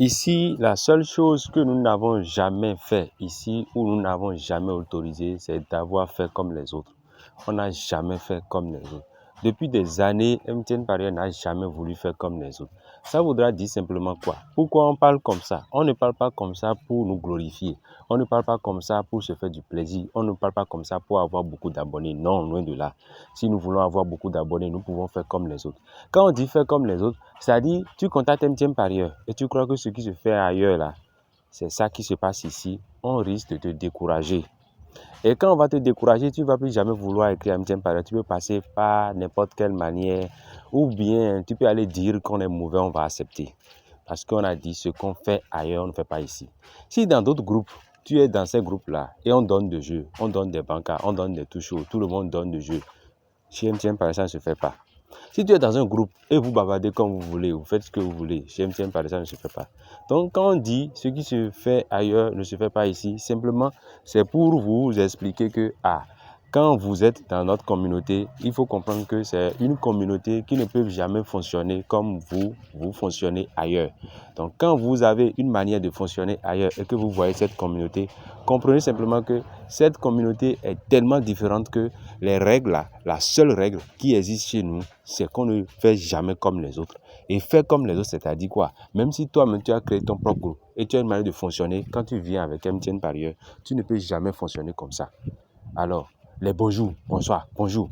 Ici, la seule chose que nous n'avons jamais fait ici, où nous n'avons jamais autorisé, c'est d'avoir fait comme les autres. On n'a jamais fait comme les autres. Depuis des années, MTN Paris n'a jamais voulu faire comme les autres. Ça voudra dire simplement quoi? Pourquoi on parle comme ça? On ne parle pas comme ça pour nous glorifier. On ne parle pas comme ça pour se faire du plaisir. On ne parle pas comme ça pour avoir beaucoup d'abonnés. Non, loin de là. Si nous voulons avoir beaucoup d'abonnés, nous pouvons faire comme les autres. Quand on dit faire comme les autres, c'est-à-dire tu contactes MTN Paris et tu crois que ce qui se fait ailleurs là, c'est ça qui se passe ici. On risque de te décourager. Et quand on va te décourager, tu ne vas plus jamais vouloir écrire MTN Paris. Tu peux passer par n'importe quelle manière. Ou bien, tu peux aller dire qu'on est mauvais, on va accepter. Parce qu'on a dit ce qu'on fait ailleurs, on ne fait pas ici. Si dans d'autres groupes, tu es dans ces groupes-là et on donne des jeux, on donne des bancards, on donne des touches, tout le monde donne des jeux. Chez MTN Paris, ça ne se fait pas. Si tu es dans un groupe et vous bavardez comme vous voulez, vous faites ce que vous voulez, chez MTN Paris, ça ne se fait pas. Donc, quand on dit ce qui se fait ailleurs ne se fait pas ici, simplement, c'est pour vous expliquer que, quand vous êtes dans notre communauté, il faut comprendre que c'est une communauté qui ne peut jamais fonctionner comme vous fonctionnez ailleurs. Donc, quand vous avez une manière de fonctionner ailleurs et que vous voyez cette communauté, comprenez simplement que cette communauté est tellement différente que les règles, la seule règle qui existe chez nous, c'est qu'on ne fait jamais comme les autres. Et faire comme les autres, c'est-à-dire quoi? Même si toi-même tu as créé ton propre groupe et tu as une manière de fonctionner, quand tu viens avec MTN Paris, tu ne peux jamais fonctionner comme ça. Alors, les bonjour, bonsoir, bonjour,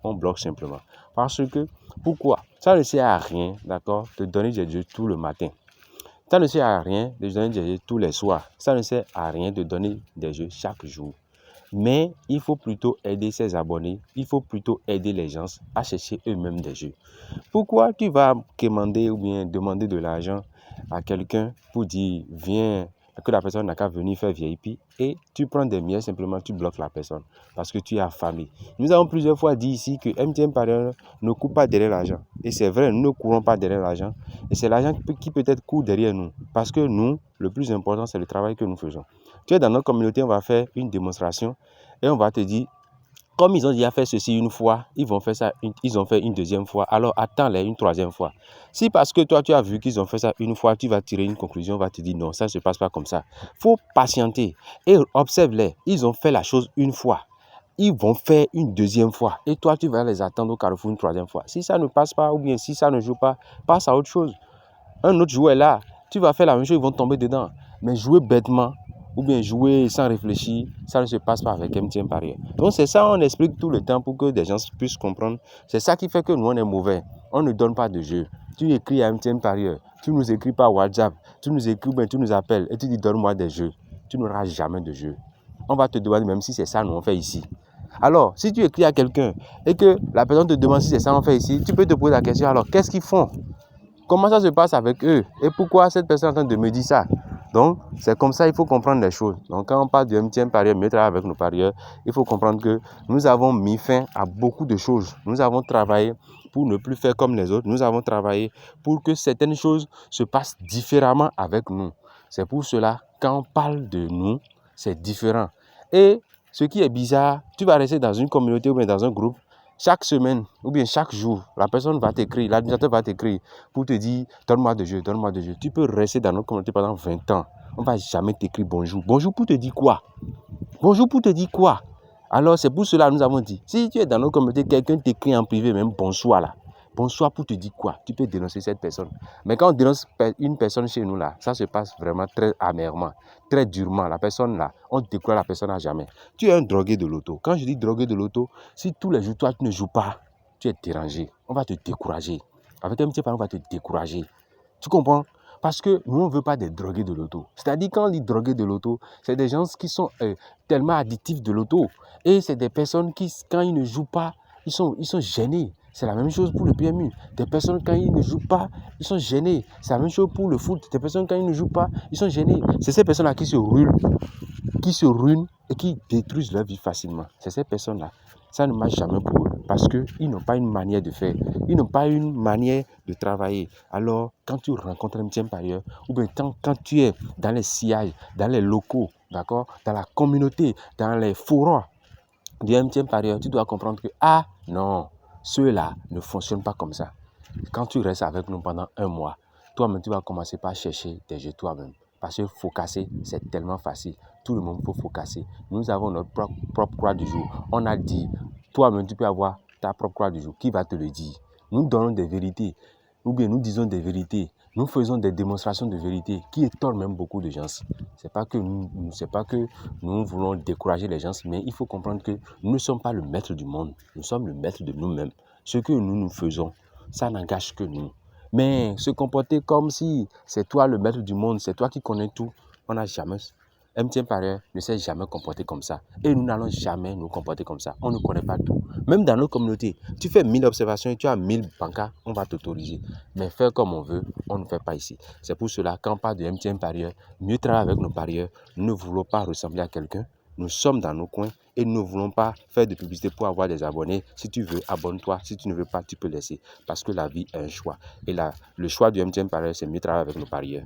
on bloque simplement. Parce que, pourquoi? Ça ne sert à rien, d'accord, de donner des jeux tout le matin. Ça ne sert à rien de donner des jeux tous les soirs. Ça ne sert à rien de donner des jeux chaque jour. Mais il faut plutôt aider ses abonnés, il faut plutôt aider les gens à chercher eux-mêmes des jeux. Pourquoi tu vas commander ou bien demander de l'argent à quelqu'un pour dire viens, que la personne n'a qu'à venir faire VIP et tu prends des miettes, simplement tu bloques la personne parce que tu es affamé. Nous avons plusieurs fois dit ici que MTN Paris ne court pas derrière l'argent. Et c'est vrai, nous ne courons pas derrière l'argent. Et c'est l'argent qui peut-être court derrière nous. Parce que nous, le plus important, c'est le travail que nous faisons. Tu es dans notre communauté, on va faire une démonstration et on va te dire, comme ils ont déjà fait ceci une fois, ils vont faire ça, ils ont fait une deuxième fois, alors attends-les une troisième fois. Si parce que toi, tu as vu qu'ils ont fait ça une fois, tu vas tirer une conclusion, on va te dire non, ça ne se passe pas comme ça. Il faut patienter et observe-les. Ils ont fait la chose une fois. Ils vont faire une deuxième fois. Et toi, tu vas les attendre au carrefour une troisième fois. Si ça ne passe pas ou bien si ça ne joue pas, passe à autre chose. Un autre joueur est là, tu vas faire la même chose, ils vont tomber dedans. Mais jouer bêtement, ou bien jouer sans réfléchir, ça ne se passe pas avec MTN Paris. Donc c'est ça, on explique tout le temps pour que des gens puissent comprendre. C'est ça qui fait que nous, on est mauvais. On ne donne pas de jeu. Tu écris à MTN Paris, tu nous écris par WhatsApp, tu nous écris, ben, tu nous appelles et tu dis donne-moi des jeux. Tu n'auras jamais de jeu. On va te demander même si c'est ça nous on fait ici. Alors, si tu écris à quelqu'un et que la personne te demande si c'est ça qu'on fait ici, tu peux te poser la question, alors qu'est-ce qu'ils font? Comment ça se passe avec eux? Et pourquoi cette personne est en train de me dire ça? Donc, c'est comme ça, il faut comprendre les choses. Donc, quand on parle de MTN Paris, mieux travailler avec nos parieurs, il faut comprendre que nous avons mis fin à beaucoup de choses. Nous avons travaillé pour ne plus faire comme les autres. Nous avons travaillé pour que certaines choses se passent différemment avec nous. C'est pour cela, quand on parle de nous, c'est différent. Et ce qui est bizarre, tu vas rester dans une communauté ou bien dans un groupe, chaque semaine ou bien chaque jour, la personne va t'écrire, l'administrateur va t'écrire pour te dire donne-moi de jeu, donne-moi de jeu. Tu peux rester dans notre communauté pendant 20 ans. On ne va jamais t'écrire bonjour. Bonjour pour te dire quoi? Bonjour pour te dire quoi? Alors c'est pour cela que nous avons dit, si tu es dans notre communauté, quelqu'un t'écrit en privé, même bonsoir là. Bonsoir pour te dire quoi? Tu peux dénoncer cette personne. Mais quand on dénonce une personne chez nous là, ça se passe vraiment très amèrement, très durement. La personne là, on décourage la personne à jamais. Tu es un drogué de l'auto. Quand je dis drogué de l'auto, si tous les jours toi tu ne joues pas, tu es dérangé. On va te décourager. Avec un petit parent, on va te décourager. Tu comprends? Parce que nous, on ne veut pas des drogués de l'auto. C'est-à-dire, quand on dit drogués de l'auto, c'est des gens qui sont tellement addictifs de l'auto. Et c'est des personnes qui, quand ils ne jouent pas, ils sont gênés. C'est la même chose pour le PMU. Des personnes, quand ils ne jouent pas, ils sont gênés. C'est la même chose pour le foot. Des personnes, quand ils ne jouent pas, ils sont gênés. C'est ces personnes-là qui se ruinent et qui détruisent leur vie facilement. C'est ces personnes-là. Ça ne marche jamais pour eux parce qu'ils n'ont pas une manière de faire. Ils n'ont pas une manière de travailler. Alors, quand tu rencontres un MTN Paris, ou bien quand tu es dans les sillages, dans les locaux, d'accord, dans la communauté, dans les forums du MTN Paris, tu dois comprendre que, non, ceux-là ne fonctionnent pas comme ça. Quand tu restes avec nous pendant un mois, toi-même, tu vas commencer par chercher tes jeux toi-même. Parce que focasser, c'est tellement facile. Tout le monde peut focasser. Nous avons notre propre croix du jour. On a dit, toi-même, tu peux avoir ta propre croix du jour. Qui va te le dire? Nous donnons des vérités. Ou bien nous disons des vérités. Nous faisons des démonstrations de vérité qui étonnent même beaucoup de gens. C'est pas que nous voulons décourager les gens, mais il faut comprendre que nous ne sommes pas le maître du monde. Nous sommes le maître de nous-mêmes. Ce que nous faisons, ça n'engage que nous. Mais se comporter comme si c'est toi le maître du monde, c'est toi qui connais tout, on n'a jamais. MTN Parieur ne s'est jamais comporté comme ça. Et nous n'allons jamais nous comporter comme ça. On ne connaît pas tout. Même dans notre communauté, tu fais 1000 observations et tu as 1000 bancards, on va t'autoriser. Mais faire comme on veut, on ne fait pas ici. C'est pour cela, quand on parle de MTN Parieur, mieux travailler avec nos parieurs. Nous ne voulons pas ressembler à quelqu'un. Nous sommes dans nos coins et nous ne voulons pas faire de publicité pour avoir des abonnés. Si tu veux, abonne-toi. Si tu ne veux pas, tu peux laisser. Parce que la vie est un choix. Et là, le choix du MTN Parieur, c'est mieux travailler avec nos parieurs.